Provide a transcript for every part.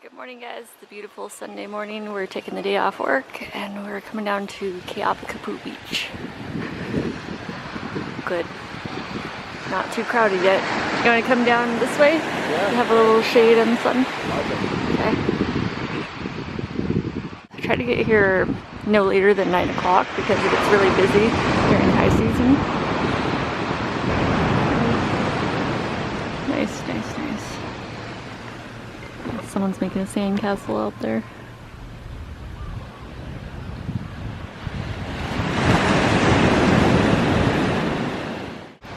Good morning, guys. It's a beautiful Sunday morning. We're taking the day off work and we're coming down to Keapakapu Beach. Good. Not too crowded yet. You want to come down this way? Yeah. Have a little shade and sun? Okay. I try to get here no later than 9 o'clock because it gets really busy during high season. Nice, nice, nice. Someone's making a sandcastle out there.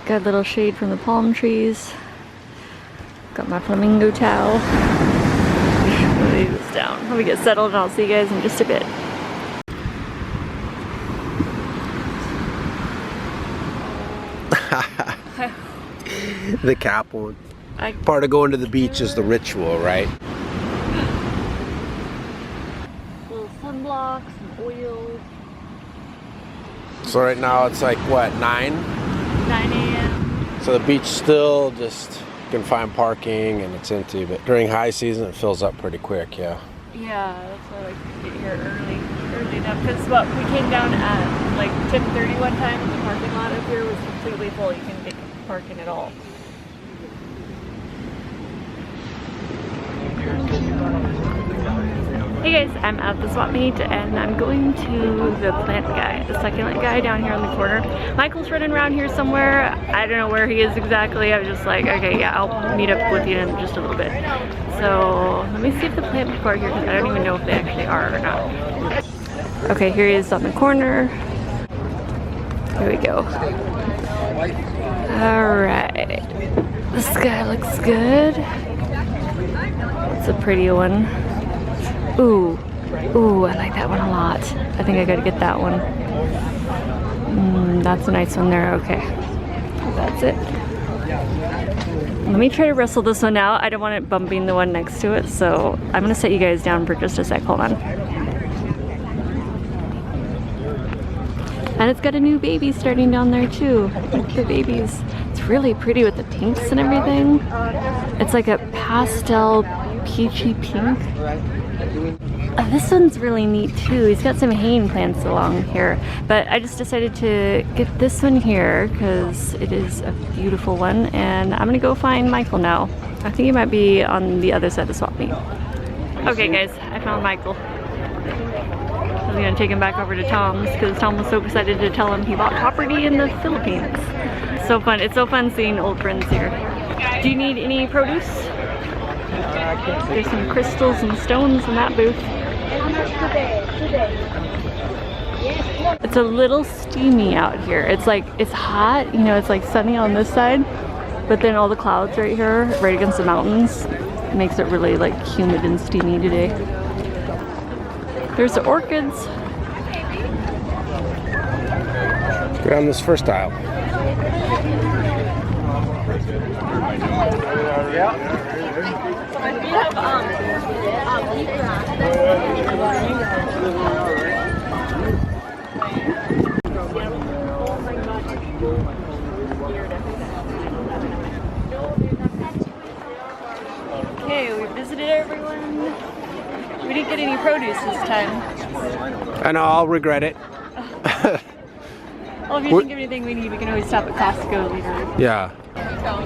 Got a little shade from the palm trees. Got my flamingo towel. Let me lay this down. Let me get settled and I'll see you guys in just a bit. The cap one. Part of going to the beach is the ritual, right? Little sunblocks and oil. So right now it's like what, 9? 9 a.m. So the beach still just, you can find parking and it's empty, but during high season it fills up pretty quick, yeah. Yeah, that's why I like to get here early enough. Because what we came down at like 10:30 one time and the parking lot up here was completely full. You couldn't get parking at all. Hey guys, I'm at the swap meet and I'm going to the plant guy, the succulent guy down here on the corner. Michael's running around here somewhere. I don't know where he is exactly. I was just like, okay, yeah, I'll meet up with you in just a little bit. So let me see if the plant people are here because I don't even know if they actually are or not. Okay, here he is on the corner. Here we go. Alright. This guy looks good. It's a pretty one. Ooh, I like that one a lot. I think I gotta get that one. That's a nice one there, okay. That's it. Let me try to wrestle this one out. I don't want it bumping the one next to it, so I'm gonna set you guys down for just a sec, hold on. And it's got a new baby starting down there too. Look at the babies. It's really pretty with the pinks and everything. It's like a pastel peachy pink. This one's really neat too. He's got some haying plants along here, but I just decided to get this one here because it is a beautiful one, and I'm gonna go find Michael now. I think he might be on the other side of the swap meet. Okay guys, I found Michael. I was gonna take him back over to Tom's because Tom was so excited to tell him he bought property in the Philippines. So fun, it's so fun seeing old friends here. Do you need any produce? There's some crystals and stones in that booth. It's a little steamy out here. It's like, it's hot, you know, it's like sunny on this side, but then all the clouds right here, right against the mountains, makes it really like humid and steamy today. There's the orchids. Get on this first aisle. Okay, we visited everyone. We didn't get any produce this time. I know, I'll regret it. Well, if you think of anything we need, we can always stop at Costco later. Yeah. No,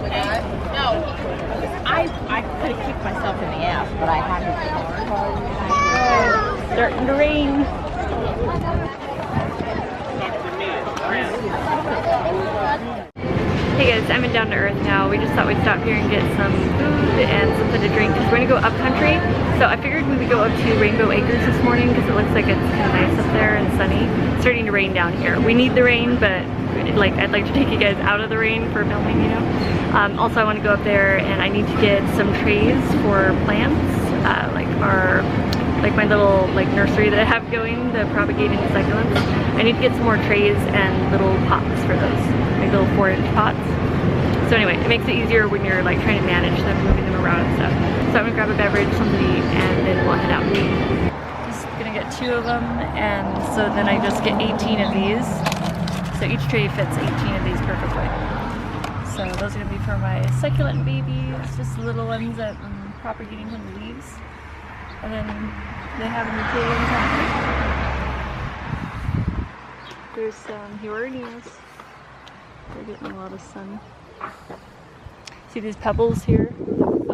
I could have kicked myself in the ass, but I hadn't. Oh, starting to rain. Hey guys, I'm in Down to Earth now. We just thought we'd stop here and get some food and something to drink because we're gonna go up country. So I figured we would go up to Rainbow Acres this morning because it looks like it's kind of nice up there and sunny. It's starting to rain down here. We need the rain, but like I'd like to take you guys out of the rain for filming, you know. Also, I want to go up there and I need to get some trays for plants, like my little nursery that I have going, the Propagating Succulents. I need to get some more trays and little pots for those, like little 4-inch pots. So anyway, it makes it easier when you're like trying to manage them, moving them around and stuff. So I'm gonna grab a beverage, something to eat, and then we'll head out and eat. Just gonna get 2 of them, and so then I just get 18 of these. So each tray fits 18 of these perfectly. So those are gonna be for my succulent babies, just little ones that I'm propagating from the leaves. And then they have an Italian country. There's some Hieronymus. They're getting a lot of sun. See these pebbles here? I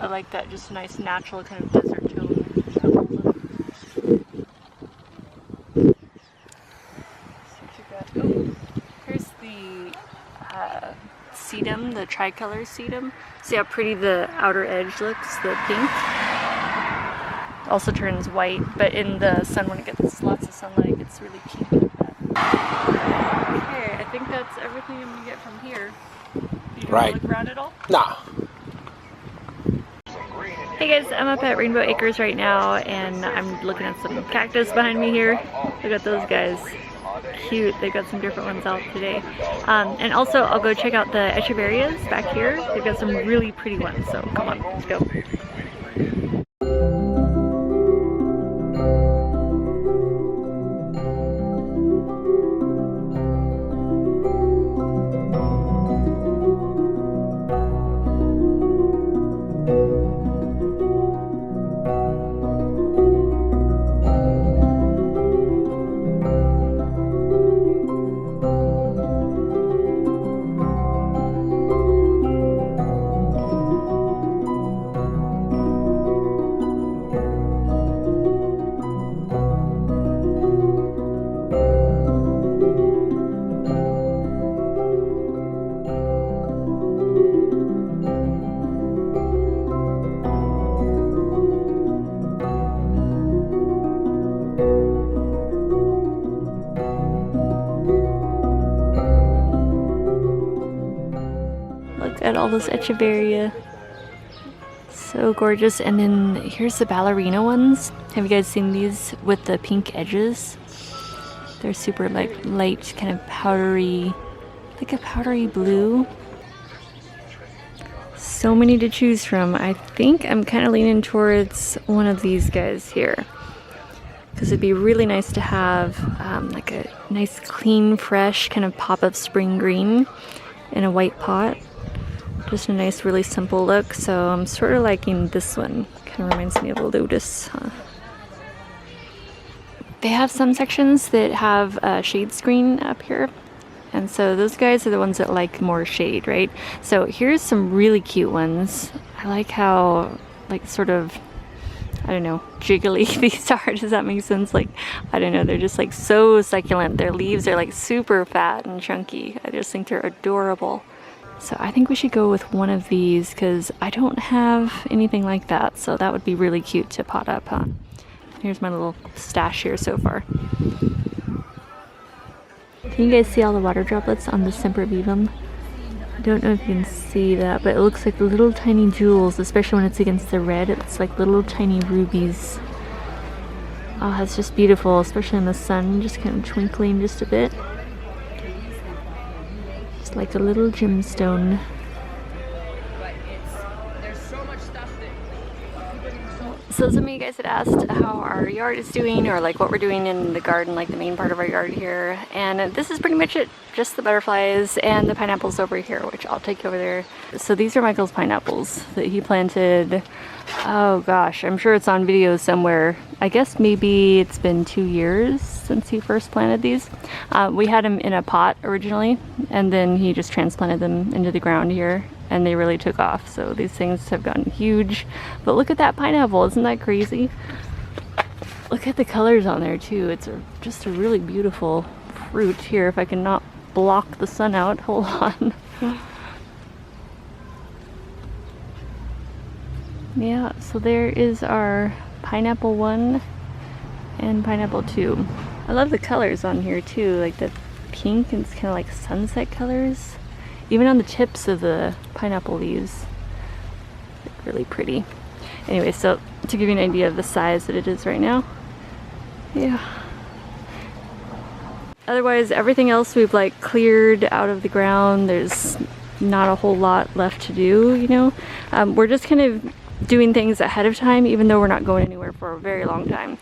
like that, just a nice natural kind of desert tone. Oh, here's the sedum, the tricolor sedum. See how pretty the outer edge looks, the pink. Also turns white, but in the sun, when it gets lots of sunlight, it gets really pink like that. Okay, I think that's everything I'm gonna get from here. Do you want to look around at all? Nah. Hey guys, I'm up at Rainbow Acres right now, and I'm looking at some cactus behind me here. Look at those guys. Cute. They've got some different ones out today. And also, I'll go check out the echeverias back here. They've got some really pretty ones, so come on, let's go. At all this echeveria, so gorgeous. And then here's the ballerina ones. Have you guys seen these with the pink edges? They're super like light, kind of powdery, like a powdery blue. So many to choose from. I think I'm kind of leaning towards one of these guys here, because it'd be really nice to have like a nice clean fresh kind of pop of spring green in a white pot. Just a nice, really simple look, so I'm sort of liking this one. Kind of reminds me of a lotus. They have some sections that have shade screen up here, and so those guys are the ones that like more shade, right? So here's some really cute ones. I like how, like, sort of, I don't know, jiggly these are. Does that make sense? Like, I don't know, they're just like so succulent. Their leaves are like super fat and chunky. I just think they're adorable. So I think we should go with one of these because I don't have anything like that. So that would be really cute to pot up, huh? Here's my little stash here so far. Can you guys see all the water droplets on the sempervivum? I don't know if you can see that, but it looks like little tiny jewels, especially when it's against the red. It's like little tiny rubies. Oh, that's just beautiful, especially in the sun, just kind of twinkling just a bit. Like a little gemstone. So some of you guys had asked how our yard is doing, or like what we're doing in the garden, like the main part of our yard here. And this is pretty much it. Just the butterflies and the pineapples over here, which I'll take you over there. So these are Michael's pineapples that he planted. Oh gosh, I'm sure it's on video somewhere. I guess maybe it's been 2 years since he first planted these. We had them in a pot originally, and then he just transplanted them into the ground here, and they really took off. So these things have gotten huge. But look at that pineapple, isn't that crazy? Look at the colors on there too. It's just a really beautiful fruit here. If I can not block the sun out, hold on. Yeah, so there is our pineapple 1 and pineapple 2. I love the colors on here too, like the pink, and it's kind of like sunset colors. Even on the tips of the pineapple leaves. Like really pretty. Anyway, so to give you an idea of the size that it is right now. Yeah. Otherwise, everything else we've like cleared out of the ground. There's not a whole lot left to do, you know. We're just kind of doing things ahead of time, even though we're not going anywhere for a very long time.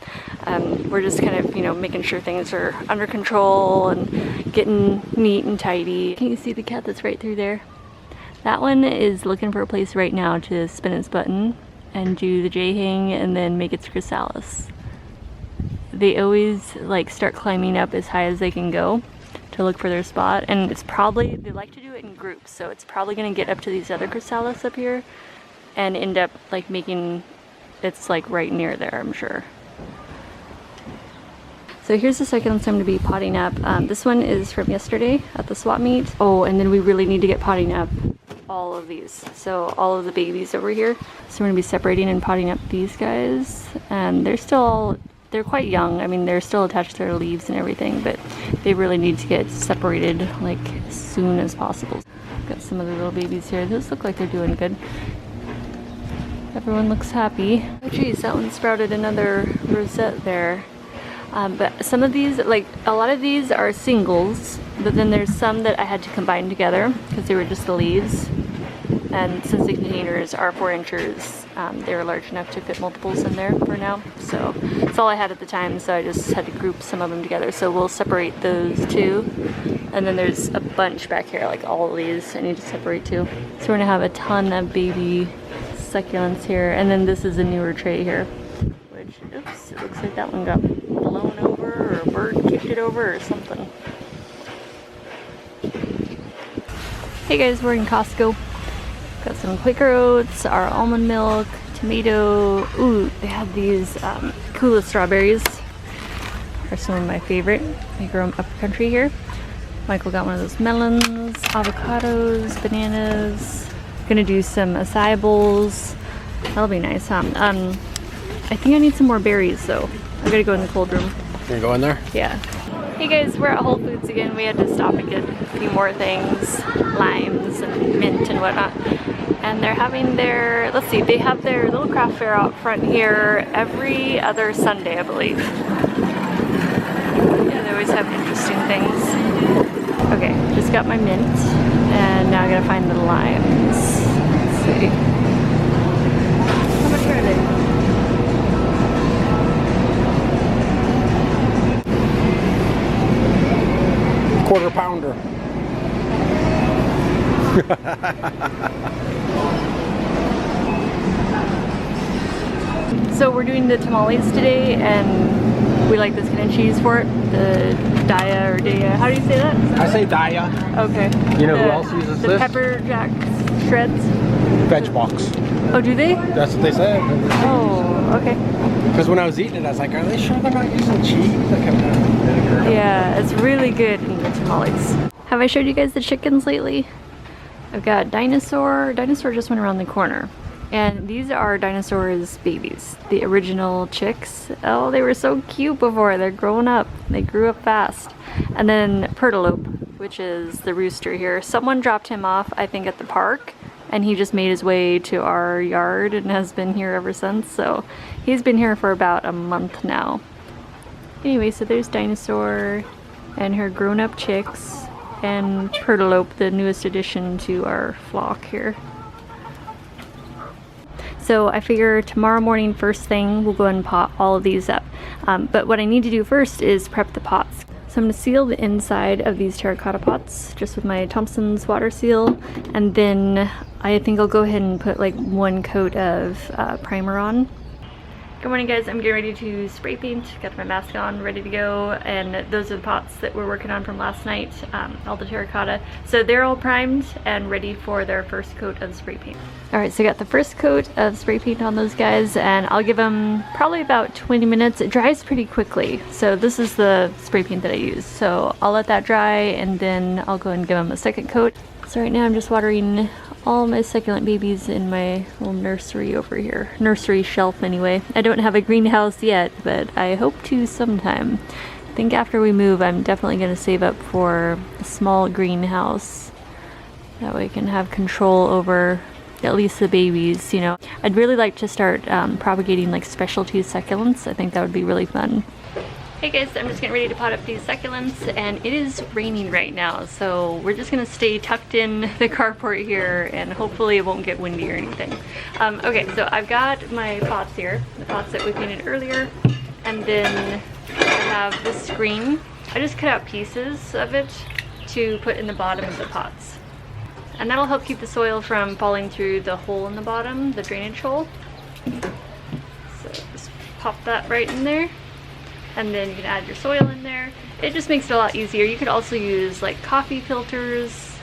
We're just kind of, you know, making sure things are under control and getting neat and tidy. Can you see the cat that's right through there? That one is looking for a place right now to spin its button. and do the J-hang and then make its chrysalis. They always like start climbing up as high as they can go to look for their spot, and it's probably, they like to do it in groups, so it's probably going to get up to these other chrysalis up here and end up like making, it's like right near there, I'm sure. So here's the succulents I'm going to be potting up. This one is from yesterday at the swap meet. Oh, and then we really need to get potting up all of these. So all of the babies over here. So we're going to be separating and potting up these guys. And they're still, they're quite young. I mean, they're still attached to their leaves and everything, but they really need to get separated like as soon as possible. Got some of the little babies here. Those look like they're doing good. Everyone looks happy. Oh geez, that one sprouted another rosette there. But some of these, like a lot of these are singles, but then there's some that I had to combine together because they were just the leaves. And since the containers are 4 inches, they were large enough to fit multiples in there for now. So that's all I had at the time, so I just had to group some of them together. So we'll separate those two. And then there's a bunch back here, like all of these I need to separate too. So we're gonna have a ton of baby succulents here. And then this is a newer tray here. Oops, it looks like that one got blown over or a bird kicked it over or something. Hey guys, we're in Costco. Got some Quaker Oats, our almond milk, tomato. Ooh, they had these Kula strawberries. Are some of my favorite. They grow them up country here. Michael got one of those melons, avocados, bananas. Gonna do some acai bowls. That'll be nice, huh? I think I need some more berries though. I gotta go in the cold room. You gonna go in there? Yeah. Hey guys, we're at Whole Foods again. We had to stop and get a few more things, limes and mint and whatnot. And they're having their, let's see, they have their little craft fair out front here every other Sunday, I believe. Yeah, they always have interesting things. Okay, just got my mint, and now I gotta find the limes. Let's see. How much are they? Quarter pounder. So we're doing the tamales today, and we like this kind of cheese for it. The Daya or Daya. How do you say that? I say Daya. Okay. You know who else uses the this? pepper jack shreds. Veg box. Oh, do they? That's what they say. Oh, okay. Because when I was eating it, I was like, are they sure they're not using cheese? Like, Yeah, it's really good in the tamales. Have I showed you guys the chickens lately? I've got Dinosaur. Dinosaur just went around the corner. And these are Dinosaur's babies, the original chicks. Oh, they were so cute before. They're growing up. They grew up fast. And then Pertalope, which is the rooster here. Someone dropped him off, I think, at the park. And he just made his way to our yard and has been here ever since. So he's been here for about a month now. Anyway, so there's Dinosaur and her grown-up chicks, and Pertalope, the newest addition to our flock here. So I figure tomorrow morning, first thing, we'll go ahead and pot all of these up. But what I need to do first is prep the pots. So I'm going to seal the inside of these terracotta pots just with my Thompson's water seal, and then I think I'll go ahead and put like 1 coat of primer on. Good morning guys, I'm getting ready to spray paint, got my mask on, ready to go, and those are the pots that we're working on from last night, all the terracotta. So they're all primed and ready for their first coat of spray paint. Alright, so I got the first coat of spray paint on those guys, and I'll give them probably about 20 minutes. It dries pretty quickly, so this is the spray paint that I use. So I'll let that dry, and then I'll go and give them a second coat. So right now I'm just watering all my succulent babies in my little nursery over here. Nursery shelf anyway. I don't have a greenhouse yet, but I hope to sometime. I think after we move, I'm definitely going to save up for a small greenhouse. That way I can have control over at least the babies, you know. I'd really like to start propagating like specialty succulents. I think that would be really fun. Hey guys, I'm just getting ready to pot up these succulents, and it is raining right now, so we're just gonna stay tucked in the carport here, and hopefully it won't get windy or anything. Okay, so I've got my pots here, the pots that we painted earlier, and then I have this screen. I just cut out pieces of it to put in the bottom of the pots. And that'll help keep the soil from falling through the hole in the bottom, the drainage hole. pop that right in there, and then you can add your soil in there. It just makes it a lot easier. You could also use like coffee filters.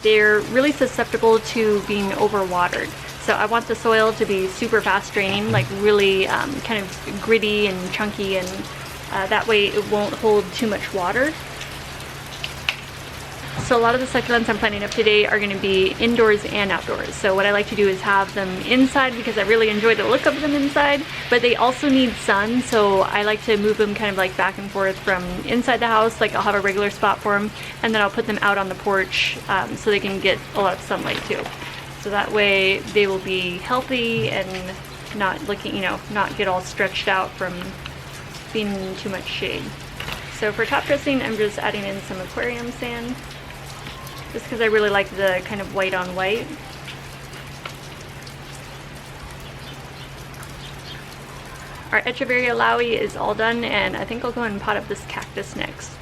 They're really susceptible to being overwatered. So I want the soil to be super fast draining, like really kind of gritty and chunky, and that way it won't hold too much water. So a lot of the succulents I'm planting up today are going to be indoors and outdoors. So what I like to do is have them inside because I really enjoy the look of them inside, but they also need sun, so I like to move them kind of like back and forth from inside the house. Like I'll have a regular spot for them, and then I'll put them out on the porch so they can get a lot of sunlight too. So that way they will be healthy and not looking, you know, not get all stretched out from being in too much shade. So for top dressing, I'm just adding in some aquarium sand, just because I really like the kind of white on white. Our Echeveria Laui is all done, and I think I'll go and pot up this cactus next.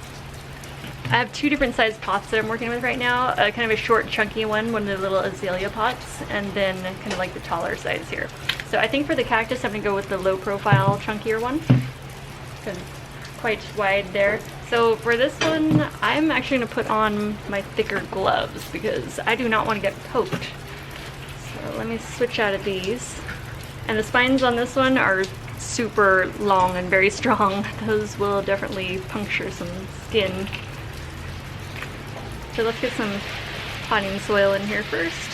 I have two different sized pots that I'm working with right now. Kind of a short chunky one of the little azalea pots, and then kind of like the taller size here. So I think for the cactus I'm going to go with the low profile chunkier one, because quite wide there. So for this one, I'm actually going to put on my thicker gloves because I do not want to get poked. So let me switch out of these. And the spines on this one are super long and very strong. Those will definitely puncture some skin. So let's get some potting soil in here first.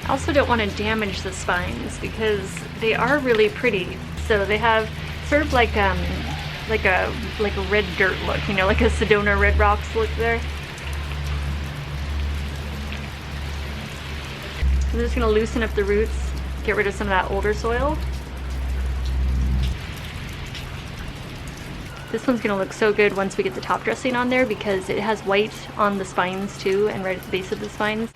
I also don't want to damage the spines because they are really pretty. So they have sort of like a red dirt look, you know, like a Sedona red rocks look there. I'm just gonna loosen up the roots, get rid of some of that older soil. This one's gonna look so good once we get the top dressing on there because it has white on the spines too, and right at the base of the spines.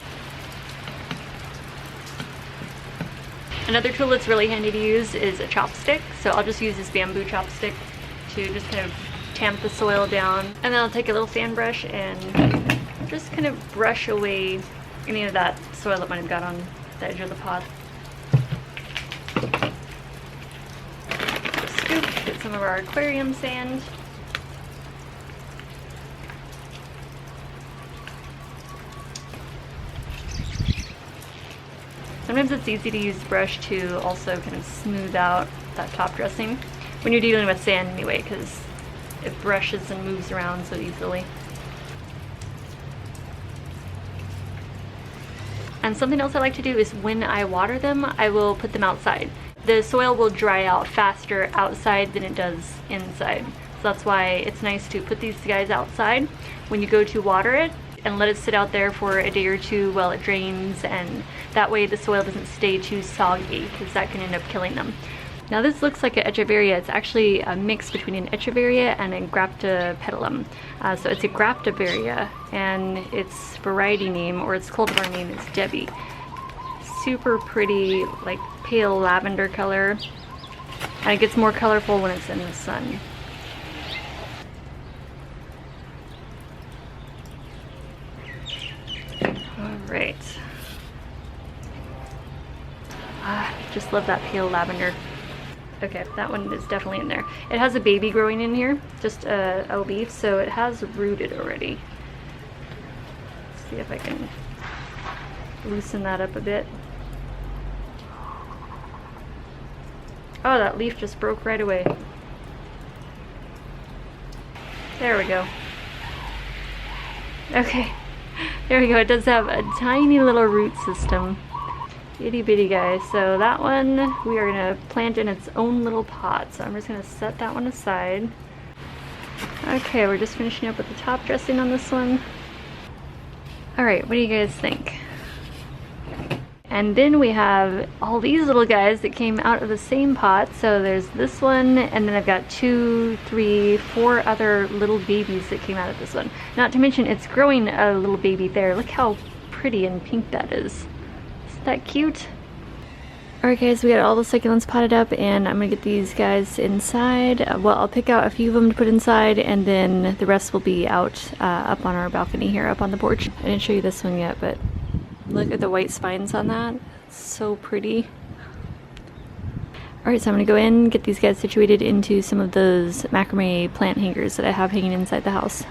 Another tool that's really handy to use is a chopstick. So I'll just use this bamboo chopstick to just kind of tamp the soil down, and then I'll take a little fan brush and just kind of brush away any of that soil that might have got on the edge of the pot. Scoop, get some of our aquarium sand. Sometimes it's easy to use the brush to also kind of smooth out that top dressing when you're dealing with sand anyway, because it brushes and moves around so easily. And something else I like to do is when I water them, I will put them outside. The soil will dry out faster outside than it does inside. So that's why it's nice to put these guys outside when you go to water it and let it sit out there for a day or two while it drains, and that way the soil doesn't stay too soggy because that can end up killing them. Now this looks like an Echeveria. It's actually a mix between an Echeveria and a Graptopetalum. So it's a Graptoveria, and its variety name, or its cultivar name, is Debbie. Super pretty, like pale lavender color, and it gets more colorful when it's in the sun. Alright. Just love that pale lavender. Okay, that one is definitely in there. It has a baby growing in here, just a leaf, so it has rooted already. Let's see if I can loosen that up a bit. Oh, that leaf just broke right away. There we go. Okay, there we go. It does have a tiny little root system. Itty bitty guy. So that one we are gonna plant in its own little pot. So I'm just gonna set that one aside. Okay, we're just finishing up with the top dressing on this one. Alright, what do you guys think? And then we have all these little guys that came out of the same pot. So there's this one, and then I've got 2, 3, 4 other little babies that came out of this one. Not to mention it's growing a little baby there. Look how pretty and pink that is. Isn't that cute? Alright guys, we got all the succulents potted up, and I'm gonna get these guys inside. Well, I'll pick out a few of them to put inside, and then the rest will be out up on our balcony here, up on the porch. I didn't show you this one yet, but look at the white spines on that. It's so pretty. Alright, so I'm gonna go in, get these guys situated into some of those macrame plant hangers that I have hanging inside the house.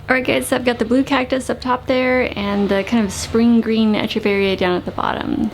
Alright guys, so I've got the blue cactus up top there and the kind of spring green echeveria down at the bottom.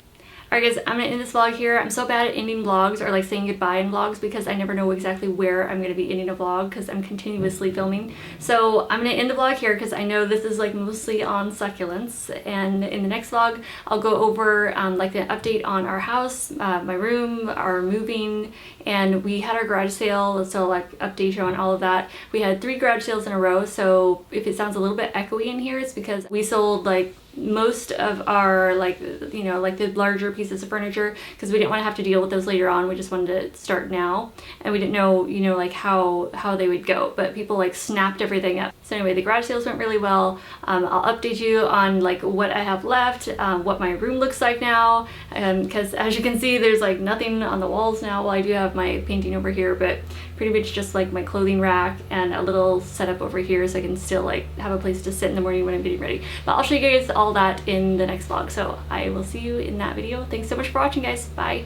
Alright guys, I'm gonna end this vlog here. I'm so bad at ending vlogs or like saying goodbye in vlogs because I never know exactly where I'm gonna be ending a vlog because I'm continuously filming. So I'm gonna end the vlog here because I know this is like mostly on succulents, and in the next vlog I'll go over like the update on our house, my room, our moving, and we had our garage sale, so like update on all of that. We had 3 garage sales in a row, so if it sounds a little bit echoey in here, it's because we sold like most of our like, you know, like the larger pieces of furniture because we didn't want to have to deal with those later on. We just wanted to start now, and we didn't know, you know, like how they would go, but people like snapped everything up. So anyway, the garage sales went really well. I'll update you on like what I have left, what my room looks like now, because as you can see there's like nothing on the walls now. Well, I do have my painting over here, but pretty much just like my clothing rack and a little setup over here so I can still like have a place to sit in the morning when I'm getting ready. But I'll show you guys all that in the next vlog, so I will see you in that video. Thanks so much for watching, guys. Bye.